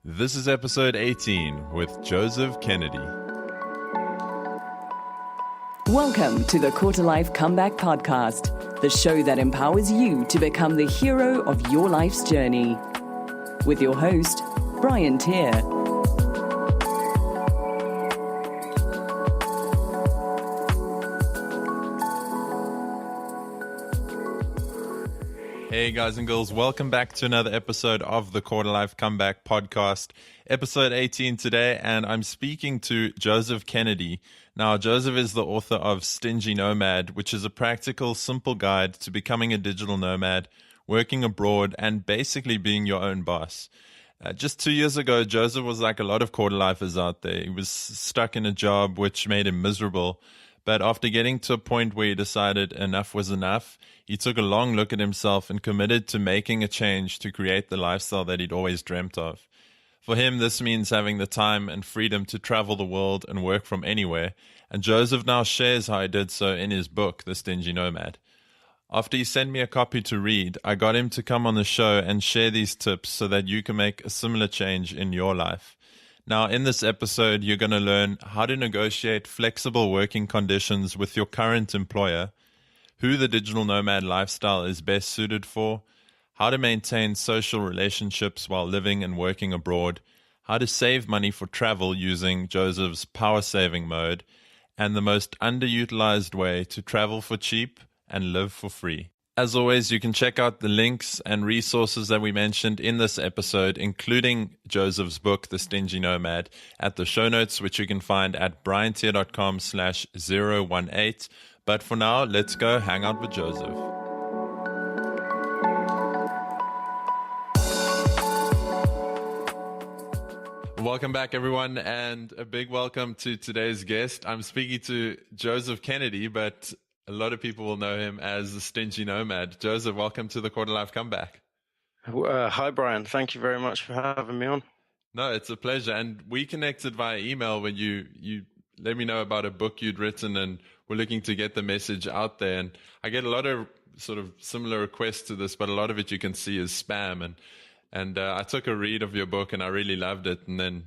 This is episode 18 with Joseph Kennedy. Welcome to the Quarter Life Comeback Podcast, the show that empowers you to become the hero of your life's journey. With your host, Brian Tier. Hey guys and girls, welcome back to another episode of the Quarter Life Comeback Podcast, episode 18 today, and I'm speaking to Joseph Kennedy. Now, Joseph is the author of Stingy Nomad, which is a practical, simple guide to becoming a digital nomad, working abroad, and basically being your own boss. Just 2 years ago, Joseph was like a lot of quarter lifers out there. He was stuck in a job which made him miserable. But after getting to a point where he decided enough was enough, he took a long look at himself and committed to making a change to create the lifestyle that he'd always dreamt of. For him, this means having the time and freedom to travel the world and work from anywhere. And Joseph now shares how he did so in his book, The Stingy Nomad. After he sent me a copy to read, I got him to come on the show and share these tips so that you can make a similar change in your life. Now, in this episode, you're going to learn how to negotiate flexible working conditions with your current employer, who the digital nomad lifestyle is best suited for, how to maintain social relationships while living and working abroad, how to save money for travel using Joseph's power saving mode, and the most underutilized way to travel for cheap and live for free. As always, you can check out the links and resources that we mentioned in this episode, including Joseph's book, The Stingy Nomad, at the show notes, which you can find at briantier.com/018. But for now, let's go hang out with Joseph. Welcome back, everyone, and a big welcome to today's guest. I'm speaking to Joseph Kennedy, but a lot of people will know him as the Stingy Nomad. Joseph, welcome to the Quarter Life Comeback. Hi, Brian. Thank you very much for having me on. No, it's a pleasure. And we connected via email when you let me know about a book you'd written, and we're looking to get the message out there. And I get a lot of sort of similar requests to this, but a lot of it you can see is spam. And I took a read of your book and I really loved it. And then,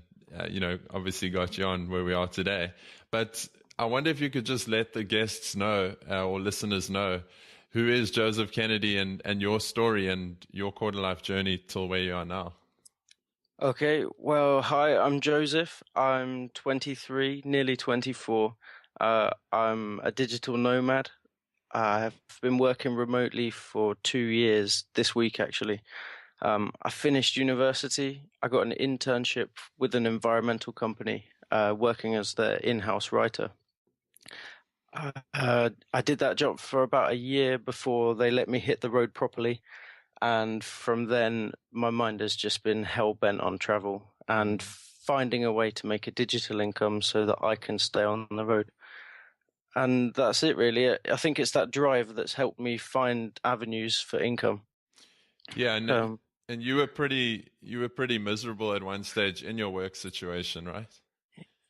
obviously got you on where we are today. But I wonder if you could just let the guests know or listeners know who is Joseph Kennedy and your story and your quarter life journey till where you are now. Okay, well, hi, I'm Joseph. I'm 23, nearly 24. I'm a digital nomad. I've been working remotely for 2 years this week, actually. I finished university. I got an internship with an environmental company working as the in-house writer. I did that job for about a year before they let me hit the road properly. And from then, my mind has just been hell-bent on travel and finding a way to make a digital income so that I can stay on the road. And that's it, really. I think it's that drive that's helped me find avenues for income. Yeah, and you were pretty miserable at one stage in your work situation, right?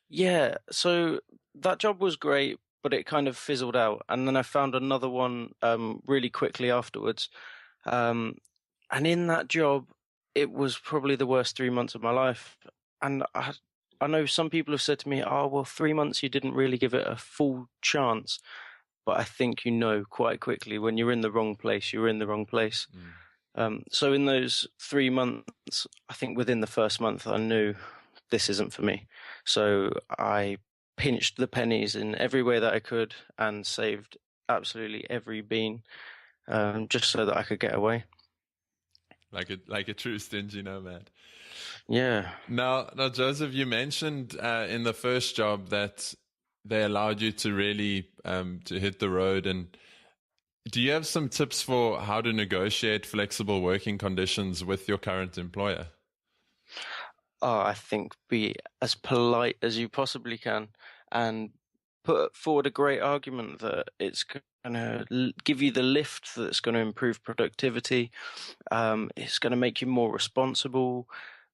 Yeah, so that job was great, but it kind of fizzled out. And then I found another one really quickly afterwards. And in that job, it was probably the worst 3 months of my life. And I know some people have said to me, oh, well, 3 months, you didn't really give it a full chance. But I think you know quite quickly when you're in the wrong place, you're in the wrong place. So in those 3 months, I think within the first month, I knew this isn't for me. So I pinched the pennies in every way that I could and saved absolutely every bean just so that I could get away. Like a true stingy nomad. Yeah. Now, Joseph, you mentioned in the first job that they allowed you to really to hit the road. And do you have some tips for how to negotiate flexible working conditions with your current employer? I think be as polite as you possibly can and put forward a great argument that it's going to give you the lift that's going to improve productivity. It's going to make you more responsible,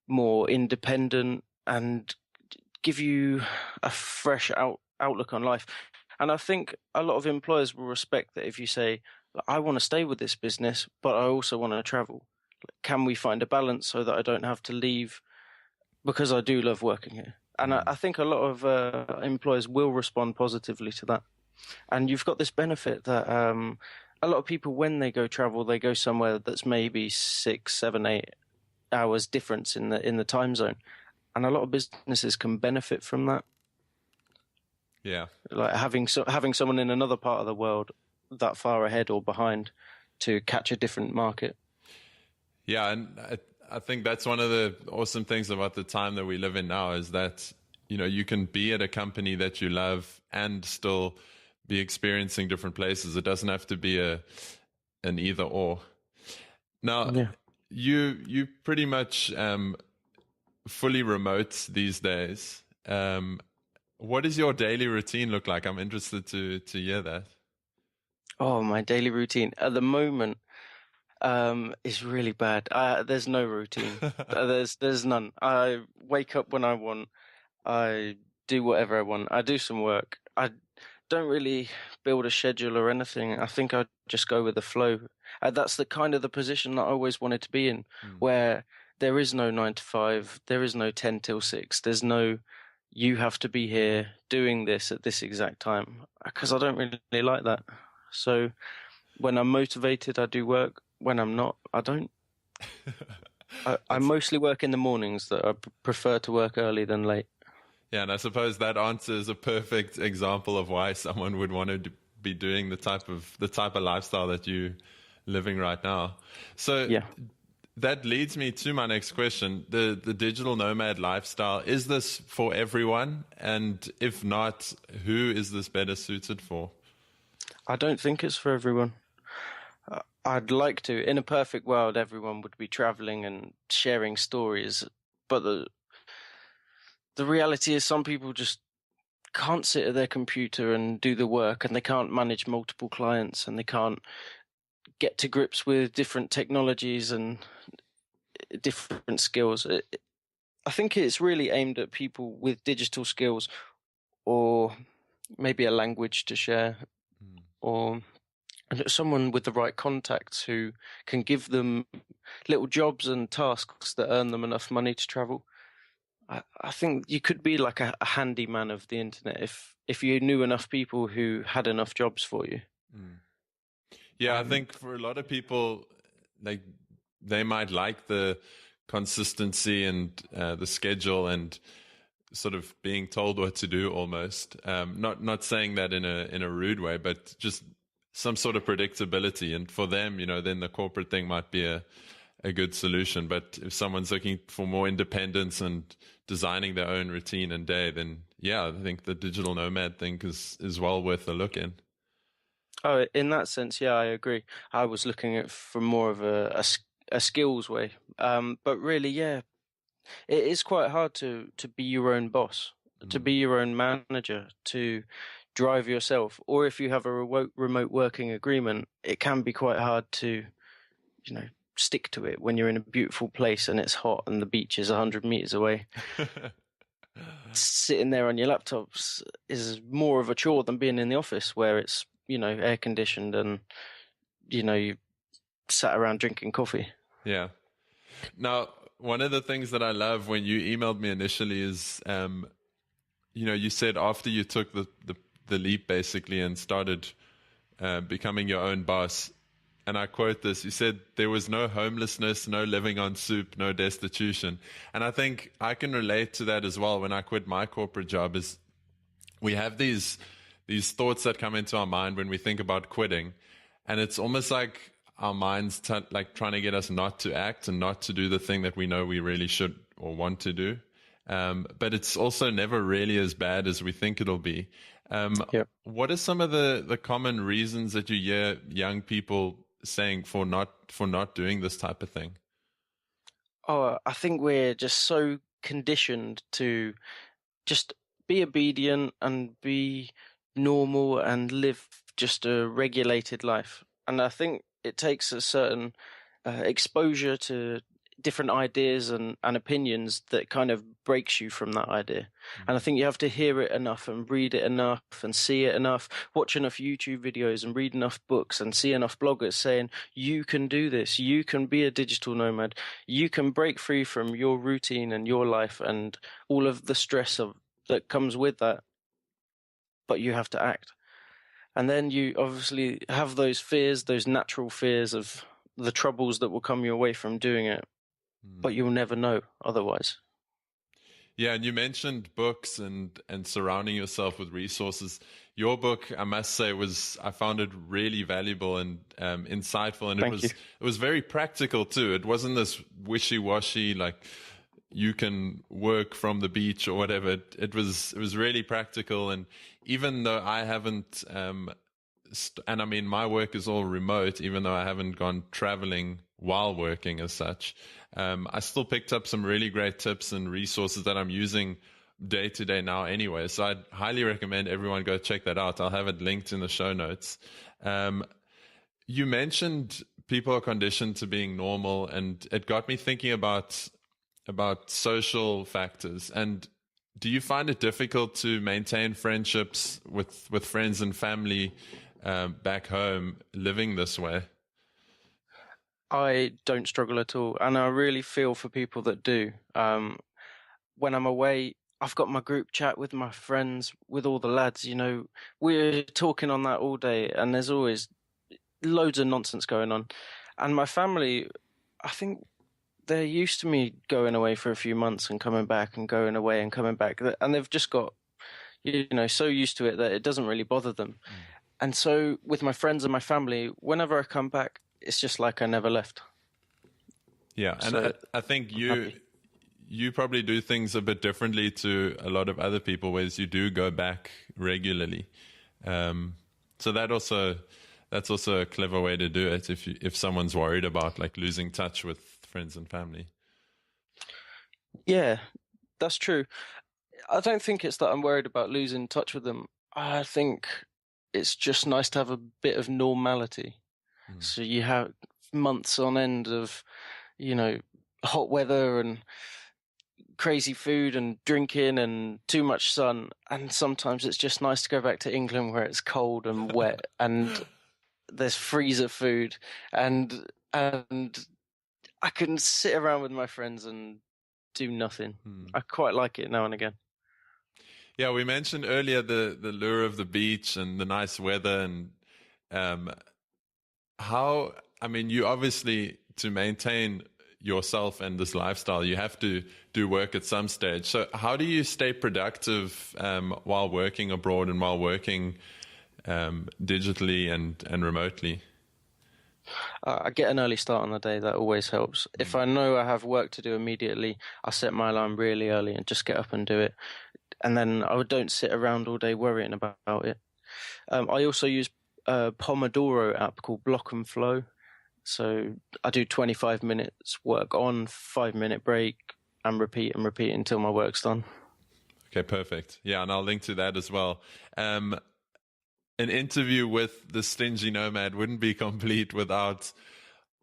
more independent, and give you a fresh outlook on life. And I think a lot of employers will respect that if you say, I want to stay with this business, but I also want to travel. Can we find a balance so that I don't have to leave because I do love working here. And I think a lot of employers will respond positively to that. And you've got this benefit that a lot of people, when they go travel, they go somewhere that's maybe 6, 7, 8 hours difference in the time zone. And a lot of businesses can benefit from that. Yeah. Like having someone in another part of the world that far ahead or behind to catch a different market. Yeah, and I think that's one of the awesome things about the time that we live in now is that, you can be at a company that you love and still be experiencing different places. It doesn't have to be an either or. Now, Yeah. you pretty much fully remote these days. What does your daily routine look like? I'm interested to hear that. Oh, my daily routine at the moment is really bad. There's no routine. There's none. I wake up when I want. I do whatever I want. I do some work. I don't really build a schedule or anything. I think I just go with the flow. That's the kind of the position that I always wanted to be in, where there is no 9 to 5, there is no 10 till 6. There's no you have to be here doing this at this exact time, because I don't really like that. So when I'm motivated, I do work. When I'm not, I don't. I mostly work in the mornings. That I prefer to work early than late. Yeah, and I suppose that answer is a perfect example of why someone would want to be doing the type of lifestyle that you're living right now. So Yeah. that leads me to my next question. The digital nomad lifestyle, is this for everyone? And if not, who is this better suited for? I don't think it's for everyone. I'd like to. In a perfect world, everyone would be traveling and sharing stories. But the reality is some people just can't sit at their computer and do the work, and they can't manage multiple clients, and they can't get to grips with different technologies and different skills. I think it's really aimed at people with digital skills, or maybe a language to share, or someone with the right contacts who can give them little jobs and tasks that earn them enough money to travel. I think you could be like a handyman of the internet if you knew enough people who had enough jobs for you. Yeah, I think for a lot of people, like they might like the consistency and the schedule and sort of being told what to do almost. Not saying that in a rude way, but just some sort of predictability. And for them, then the corporate thing might be a good solution. But if someone's looking for more independence and designing their own routine and day, then yeah, I think the digital nomad thing is well worth a look in. Oh, in that sense, yeah, I agree. I was looking at from more of a skills way. But really, yeah, it is quite hard to be your own boss, to be your own manager, to drive yourself. Or if you have a remote working agreement, it can be quite hard to, stick to it when you're in a beautiful place and it's hot and the beach is 100 meters away. Sitting there on your laptops is more of a chore than being in the office where it's, air conditioned and, you sat around drinking coffee. Yeah. Now, one of the things that I love when you emailed me initially is, you said after you took the leap basically and started becoming your own boss, and I quote this, you said there was no homelessness, no living on soup, no destitution. And I think I can relate to that as well. When I quit my corporate job, is we have these thoughts that come into our mind when we think about quitting, and it's almost like our minds like trying to get us not to act and not to do the thing that we know we really should or want to do. But it's also never really as bad as we think it'll be. Yep. What are some of the common reasons that you hear young people saying for not doing this type of thing? Oh, I think we're just so conditioned to just be obedient and be normal and live just a regulated life. And I think it takes a certain exposure to different ideas and opinions that kind of breaks you from that idea. And I think you have to hear it enough and read it enough and see it enough, watch enough YouTube videos and read enough books and see enough bloggers saying, you can do this, you can be a digital nomad, you can break free from your routine and your life and all of the stress that comes with that, but you have to act. And then you obviously have those fears, those natural fears of the troubles that will come your way from doing it, but you'll never know otherwise. Yeah, and you mentioned books and surrounding yourself with resources. Your book, I must say, I found it really valuable and insightful, and it was very practical too. It wasn't this wishy-washy like you can work from the beach or whatever. It was really practical, and even though I haven't and I mean, my work is all remote, even though I haven't gone traveling while working as such. I still picked up some really great tips and resources that I'm using day to day now anyway. So I'd highly recommend everyone go check that out. I'll have it linked in the show notes. You mentioned people are conditioned to being normal, and it got me thinking about social factors. And do you find it difficult to maintain friendships with friends and family back home living this way? I don't struggle at all, and I really feel for people that do. When I'm away, I've got my group chat with my friends, with all the lads. You know, we're talking on that all day, and there's always loads of nonsense going on. And my family, I think they're used to me going away for a few months and coming back and going away and coming back, and they've just got, you know, so used to it that it doesn't really bother them. And so with my friends and my family, whenever I come back, it's just like I never left. Yeah, and so I think you probably do things a bit differently to a lot of other people, whereas you do go back regularly. So that's also a clever way to do it if someone's worried about like losing touch with friends and family. Yeah, that's true. I don't think it's that I'm worried about losing touch with them. I think it's just nice to have a bit of normality. So you have months on end of, you know, hot weather and crazy food and drinking and too much sun. And sometimes it's just nice to go back to England where it's cold and wet and there's freezer food and I can sit around with my friends and do nothing. I quite like it now and again. Yeah, we mentioned earlier the lure of the beach and the nice weather and how, I mean, you obviously, to maintain yourself and this lifestyle, you have to do work at some stage. So how do you stay productive while working abroad and while working digitally and remotely? I get an early start on the day. That always helps. If I know I have work to do immediately, I set my alarm really early and just get up and do it. And then I don't sit around all day worrying about it. I also use a Pomodoro app called Block and Flow. So I do 25 minutes work on, 5-minute break, and repeat until my work's done. Okay, perfect. Yeah, and I'll link to that as well. An interview with the Stingy Nomad wouldn't be complete without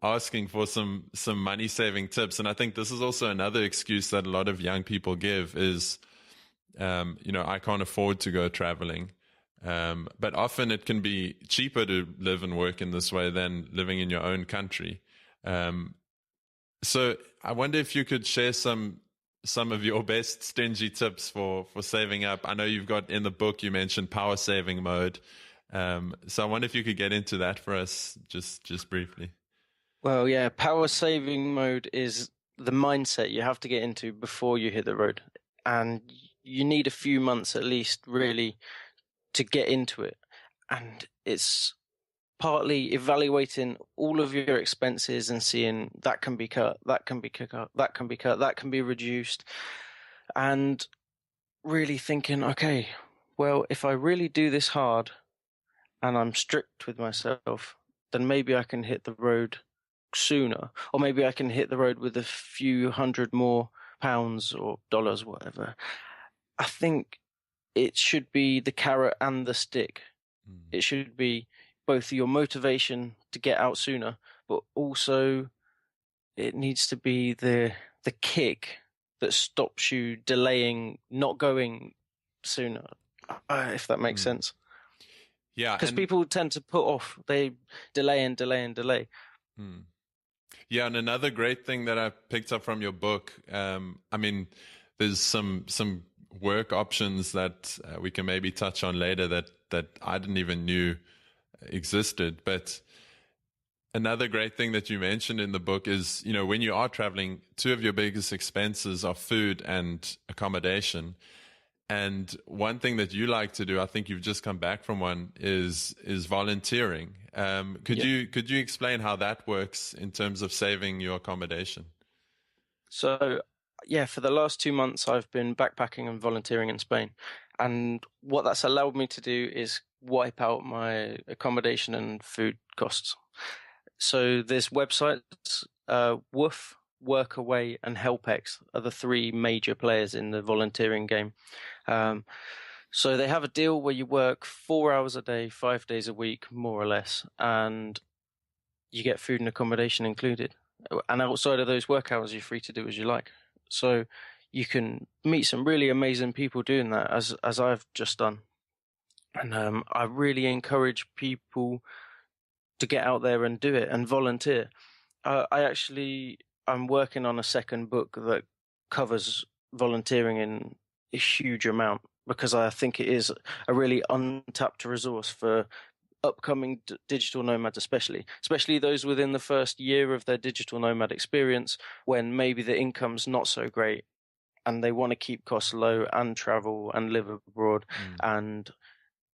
asking for some money-saving tips. And I think this is also another excuse that a lot of young people give is, I can't afford to go traveling. But often it can be cheaper to live and work in this way than living in your own country. So I wonder if you could share some of your best stingy tips for saving up. I know you've got in the book, you mentioned power saving mode. So I wonder if you could get into that for us just briefly. Well, yeah, power saving mode is the mindset you have to get into before you hit the road. And you need a few months at least really to get into it. And it's partly evaluating all of your expenses and seeing that can be cut, that can be cut, that can be cut, that can be reduced. And really thinking, okay, well, if I really do this hard and I'm strict with myself, then maybe I can hit the road sooner, or maybe I can hit the road with a few hundred more pounds or dollars, whatever. I think it should be the carrot and the stick. It should be both your motivation to get out sooner, but also it needs to be the kick that stops you delaying not going sooner, if that makes sense. Yeah, Because people tend to put off, they delay and delay and delay. Yeah, and another great thing that I picked up from your book, I mean, there's some work options that we can maybe touch on later that I didn't even knew existed. But another great thing that you mentioned in the book is, you know, when you are traveling, two of your biggest expenses are food and accommodation. And one thing that you like to do, I think you've just come back from one, is volunteering. Could you explain how that works in terms of saving your accommodation? So, yeah, for the last 2 months, I've been backpacking and volunteering in Spain. And what that's allowed me to do is wipe out my accommodation and food costs. So there's websites, Woof, Workaway, and HelpX are the three major players in the volunteering game. So they have a deal where you work 4 hours a day, 5 days a week, more or less, and you get food and accommodation included. And outside of those work hours, you're free to do as you like. So you can meet some really amazing people doing that, as I've just done. And I really encourage people to get out there and do it and volunteer. I'm working on a second book that covers volunteering in a huge amount, because I think it is a really untapped resource for upcoming digital nomads, especially those within the first year of their digital nomad experience, when maybe the income's not so great and they want to keep costs low and travel and live abroad and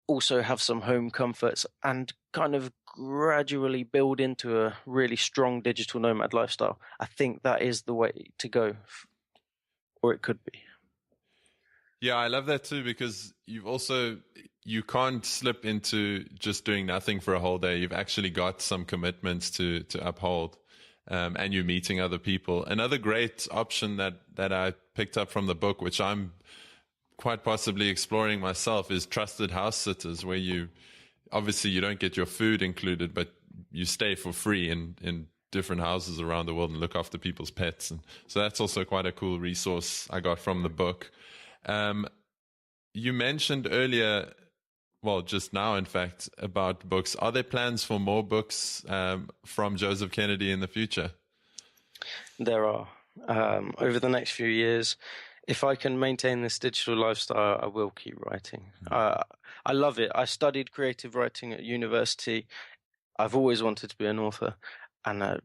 also have some home comforts and kind of gradually build into a really strong digital nomad lifestyle. I think that is the way to go, or it could be. Yeah, I love that too, because you can't slip into just doing nothing for a whole day. You've actually got some commitments to uphold, and you're meeting other people. Another great option that I picked up from the book, which I'm quite possibly exploring myself, is trusted house sitters, where you don't get your food included, but you stay for free in different houses around the world and look after people's pets. And so that's also quite a cool resource I got from the book. You mentioned earlier, well, just now, in fact, about books. Are there plans for more books from Joseph Kennedy in the future? There are. Over the next few years, if I can maintain this digital lifestyle, I will keep writing. I love it. I studied creative writing at university. I've always wanted to be an author, and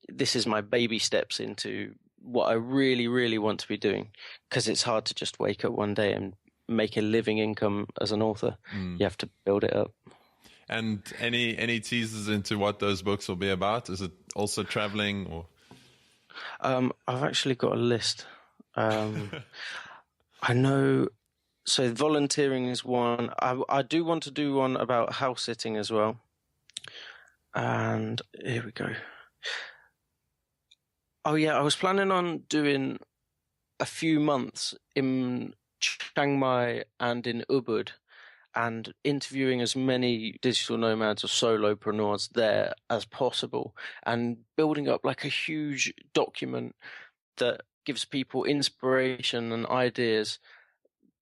this is my baby steps into what I really, really want to be doing, because it's hard to just wake up one day and make a living income as an author. You have to build it up. And any teasers into what those books will be about? Is it also traveling, or? I've actually got a list. I know. So volunteering is one. I do want to do one about house sitting as well. And here we go. Oh yeah, I was planning on doing a few months in Chiang Mai and in Ubud, and interviewing as many digital nomads or solopreneurs there as possible, and building up like a huge document that gives people inspiration and ideas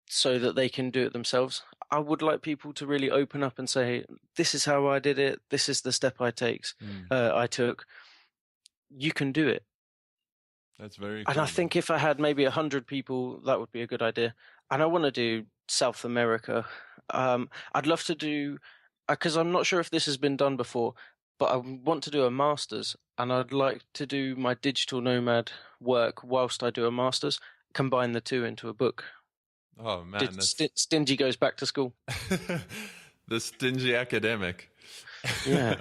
so that they can do it themselves. I would like people to really open up and say, this is how I did it. This is the step I took. You can do it. That's very cool. And I think if I had maybe 100 people, that would be a good idea. And I want to do South America. I'd love to do, because I'm not sure if this has been done before, but I want to do a master's, and I'd like to do my digital nomad work whilst I do a master's, combine the two into a book. Oh man, Stingy goes back to school. The stingy academic. Yeah.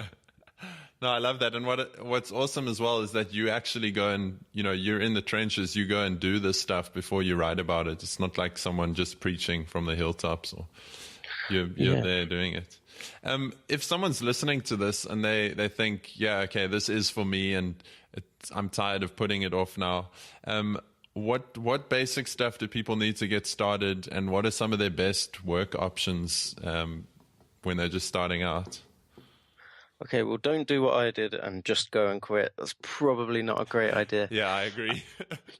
No, I love that. And what's awesome as well is that you actually go and, you're in the trenches, you go and do this stuff before you write about it. It's not like someone just preaching from the hilltops, or you're there doing it. If someone's listening to this and they think, yeah, okay, this is for me, and I'm tired of putting it off now. What basic stuff do people need to get started, and what are some of their best work options when they're just starting out? Okay, well, don't do what I did and just go and quit. That's probably not a great idea. Yeah, I agree.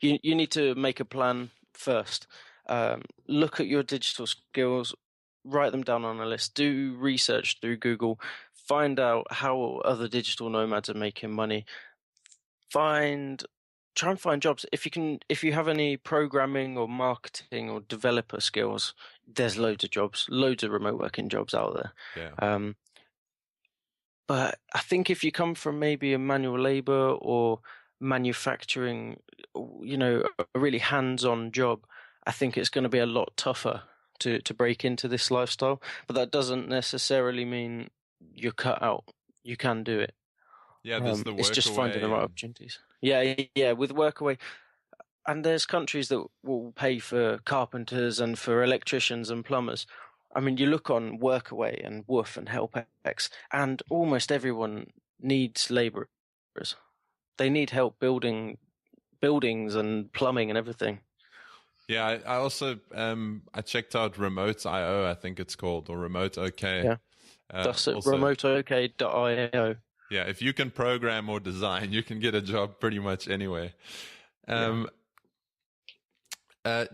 You need to make a plan first. Look at your digital skills, write them down on a list, do research through Google, find out how other digital nomads are making money. Try and find jobs. If you have any programming or marketing or developer skills, there's loads of jobs, loads of remote working jobs out there. Yeah. But I think if you come from maybe a manual labor or manufacturing, a really hands-on job, I think it's going to be a lot tougher to break into this lifestyle. But that doesn't necessarily mean you're cut out. You can do it. Yeah, there's the It's just finding the right opportunities. Yeah, with Workaway. And there's countries that will pay for carpenters and for electricians and plumbers. I mean, you look on Workaway and Woof and HelpX, and almost everyone needs labourers. They need help building buildings and plumbing and everything. Yeah, I also I checked out Remote.io, I think it's called, or Remote OK. Yeah, that's it. Remoteok.io. Yeah, if you can program or design, you can get a job pretty much anywhere.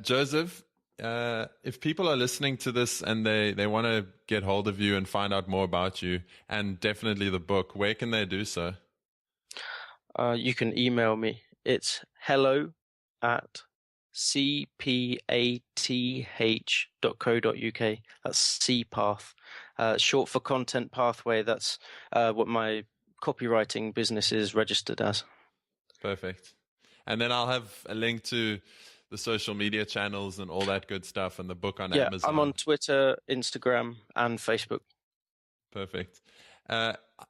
Joseph, if people are listening to this and they want to get hold of you and find out more about you, and definitely the book, where can they do so? You can email me. It's hello@cpath.co.uk. That's CPath. Short for Content Pathway. That's what my copywriting business is registered as. Perfect. And then I'll have a link to the social media channels and all that good stuff, and the book on Amazon. Yeah, I'm on Twitter, Instagram, and Facebook. Perfect.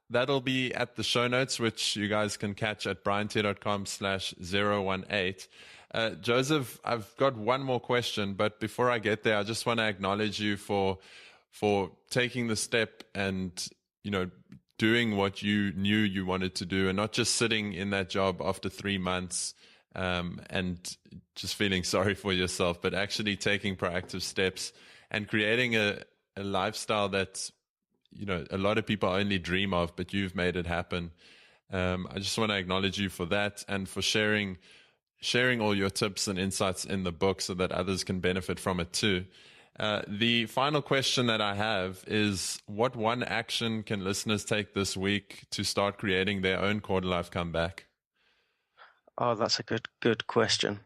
That'll be at the show notes, which you guys can catch at briantier.com/018. Joseph, I've got one more question, but before I get there, I just want to acknowledge you for taking the step and, doing what you knew you wanted to do, and not just sitting in that job after 3 months and just feeling sorry for yourself, but actually taking proactive steps and creating a lifestyle that, a lot of people only dream of, but you've made it happen. I just want to acknowledge you for that, and for sharing all your tips and insights in the book so that others can benefit from it too. The final question that I have is, what one action can listeners take this week to start creating their own quarter life comeback? Oh, that's a good question.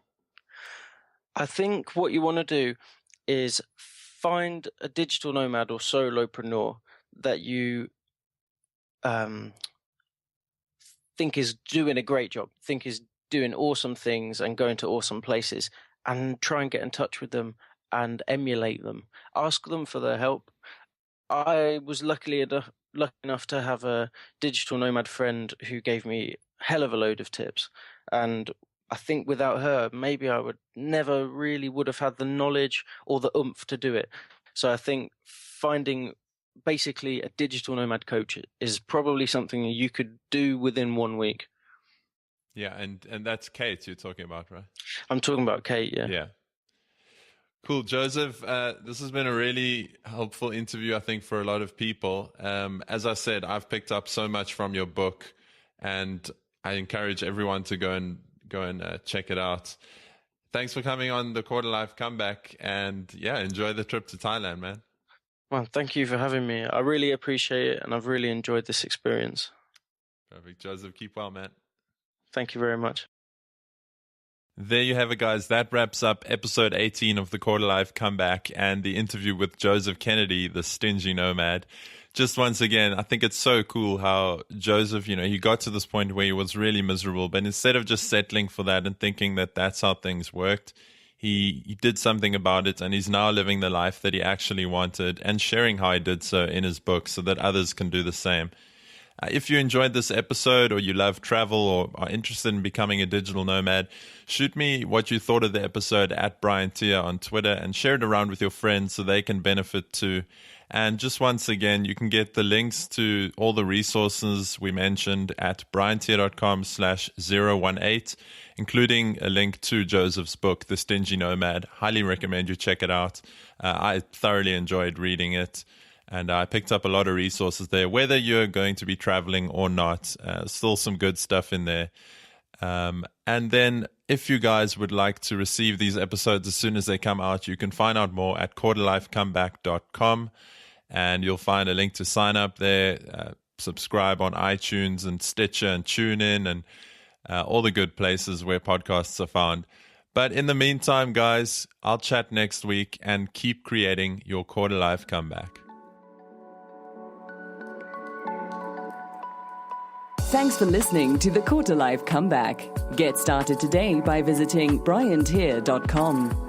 I think what you want to do is find a digital nomad or solopreneur that you think is doing a great job, think is doing awesome things and going to awesome places, and try and get in touch with them and emulate them. Ask them for their help. I was lucky enough to have a digital nomad friend who gave me a hell of a load of tips. And I think without her, maybe I would have had the knowledge or the oomph to do it. So I think finding basically a digital nomad coach is probably something you could do within 1 week. Yeah, and that's Kate you're talking about, right? I'm talking about Kate, yeah. Yeah. Cool, Joseph. This has been a really helpful interview, I think, for a lot of people. As I said, I've picked up so much from your book, and I encourage everyone to go and check it out. Thanks for coming on the Quarter Life Comeback, and enjoy the trip to Thailand, man. Well, thank you for having me. I really appreciate it, and I've really enjoyed this experience. Perfect, Joseph. Keep well, man. Thank you very much. There you have it, guys. That wraps up episode 18 of the Quarter Life Comeback and the interview with Joseph Kennedy, the stingy nomad. Just once again, I think it's so cool how Joseph, he got to this point where he was really miserable, but instead of just settling for that and thinking that that's how things worked, he did something about it, and he's now living the life that he actually wanted and sharing how he did so in his book so that others can do the same. If you enjoyed this episode, or you love travel, or are interested in becoming a digital nomad, shoot me what you thought of the episode at Brian Tier on Twitter and share it around with your friends so they can benefit too. And just once again, you can get the links to all the resources we mentioned at briantier.com/018, including a link to Joseph's book, The Stingy Nomad. Highly recommend you check it out. I thoroughly enjoyed reading it. And I picked up a lot of resources there, whether you're going to be traveling or not. Still some good stuff in there. And then if you guys would like to receive these episodes as soon as they come out, you can find out more at quarterlifecomeback.com, and you'll find a link to sign up there, subscribe on iTunes and Stitcher and TuneIn and all the good places where podcasts are found. But in the meantime, guys, I'll chat next week, and keep creating your quarter life comeback. Thanks for listening to the Quarter Life Comeback. Get started today by visiting bryanthere.com.